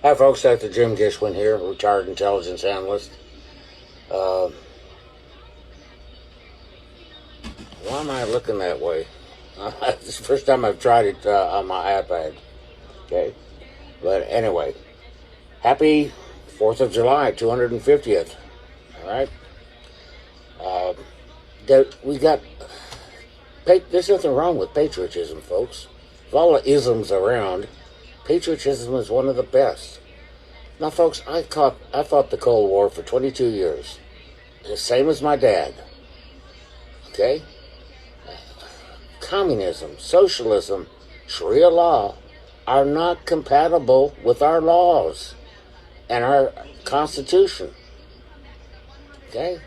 Hi, folks. Dr. Jim Gishwin here, retired intelligence analyst. Uh, why am I looking that way? It's the first time I've tried it on my iPad. Okay, but anyway, happy 4th of July, 250th. All right. Uh, we got. There's nothing wrong with patriotism, folks. With all the isms around, patriotism is one of the best. Now, folks, I fought the Cold War for 22 years. The same as my dad. Okay? Communism, socialism, Sharia law are not compatible with our laws and our Constitution. Okay?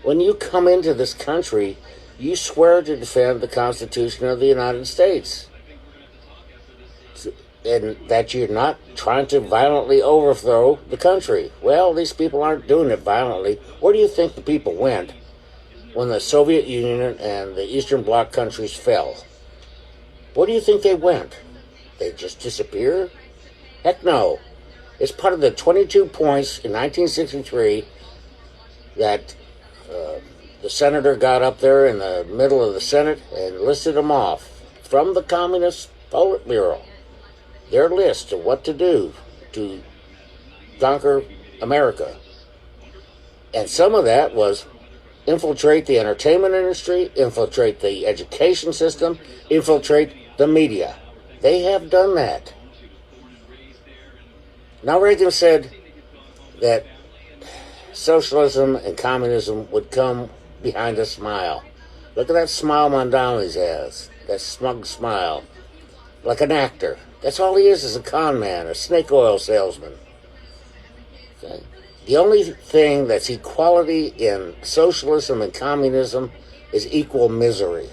When you come into this country, you swear to defend the Constitution of the United States. And that you're not trying to violently overthrow the country. Well, these people aren't doing it violently. Where do you think the people went when the Soviet Union and the Eastern Bloc countries fell? Where do you think they went? They just disappeared? Heck no. It's part of the 22 points in 1963 that the senator got up there in the middle of the Senate and listed them off from the Communist Politburo. Their list of what to do to conquer America. And some of that was infiltrate the entertainment industry, infiltrate the education system, infiltrate the media. They have done that. Now Reagan said that socialism and communism would come behind a smile. Look at that smile Mondales has, that smug smile, like an actor. That's all he is a con man, a snake oil salesman. Okay? The only thing that's equality in socialism and communism is equal misery.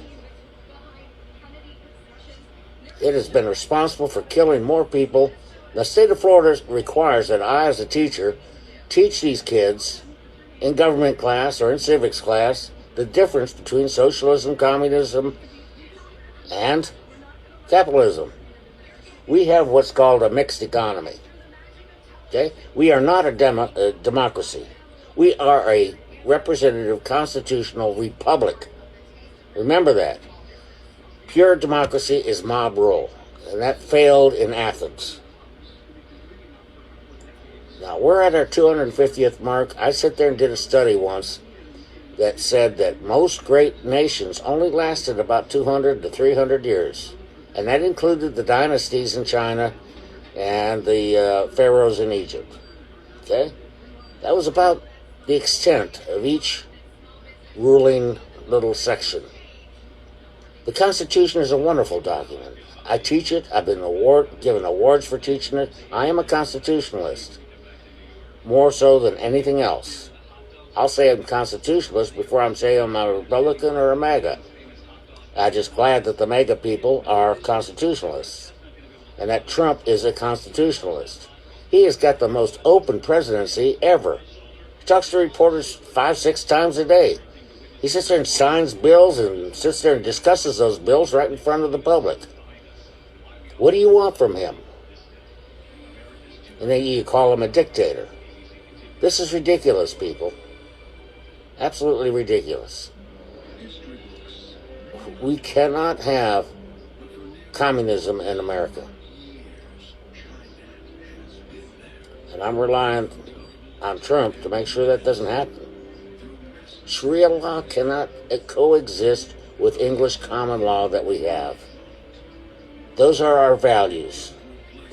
It has been responsible for killing more people. The state of Florida requires that I, as a teacher, teach these kids in government class or in civics class the difference between socialism, communism, and capitalism. We have what's called a mixed economy. Okay? We are not a democracy. We are a representative constitutional republic. Remember that. Pure democracy is mob rule, and that failed in Athens. Now, we're at our 250th mark. I sat there and did a study once that said that most great nations only lasted about 200 to 300 years. And that included the dynasties in China and the pharaohs in Egypt. Okay? That was about the extent of each ruling little section. The Constitution is a wonderful document. I teach it. I've been given awards for teaching it. I am a constitutionalist, more so than anything else. I'll say I'm constitutionalist before I'm saying I'm a Republican or a MAGA. I'm just glad that the MAGA people are constitutionalists and that Trump is a constitutionalist. He has got the most open presidency ever. He talks to reporters 5-6 times a day. He sits there and signs bills and sits there and discusses those bills right in front of the public. What do you want from him? And then you call him a dictator. This is ridiculous, people. Absolutely ridiculous. We cannot have communism in America. And I'm relying on Trump to make sure that doesn't happen. Sharia law cannot coexist with English common law that we have. Those are our values.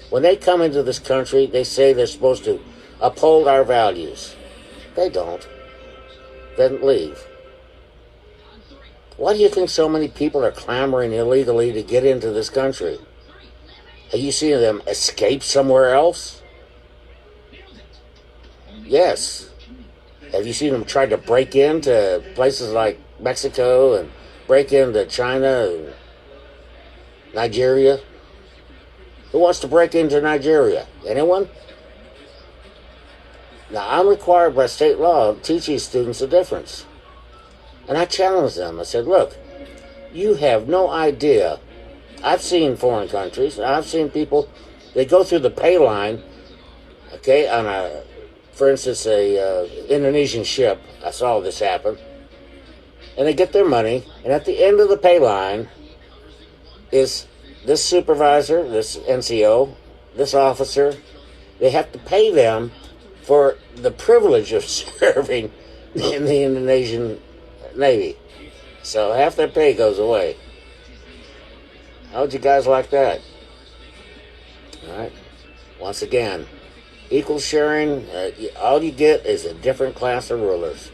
When they come into this country, they say they're supposed to uphold our values. They don't. Then leave. Why do you think so many people are clamoring illegally to get into this country? Have you seen them escape somewhere else? Yes. Have you seen them try to break into places like Mexico and break into China and Nigeria? Who wants to break into Nigeria? Anyone? Now, I'm required by state law to teach these students the difference. And I challenged them. I said, look, you have no idea. I've seen foreign countries, and I've seen people, they go through the pay line Okay, on for instance, a Indonesian ship. I saw this happen. And they get their money, and at the end of the pay line is this supervisor, this NCO, this officer. They have to pay them for the privilege of serving in the Indonesian Navy. So half their pay goes away. How would you guys like that? All right. Once again, equal sharing, all you get is a different class of rulers.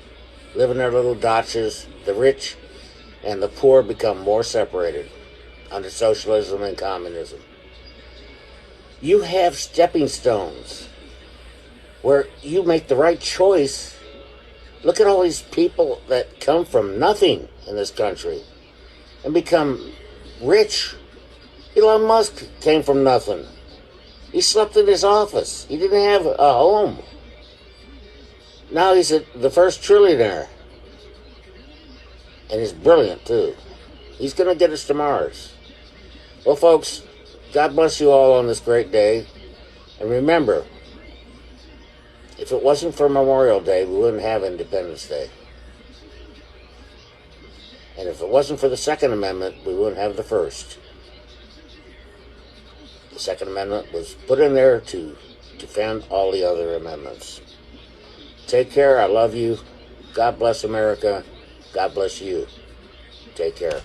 Live in their little dachas. The rich and the poor become more separated under socialism and communism. You have stepping stones where you make the right choice. Look at all these people that come from nothing in this country and become rich. Elon Musk came from nothing. He slept in his office. He didn't have a home. Now he's the first trillionaire. And he's brilliant, too. He's going to get us to Mars. Well, folks, God bless you all on this great day. And remember, if it wasn't for Memorial Day, we wouldn't have Independence Day. And if it wasn't for the Second Amendment, we wouldn't have the First. The Second Amendment was put in there to defend all the other amendments. Take care. I love you. God bless America. God bless you. Take care.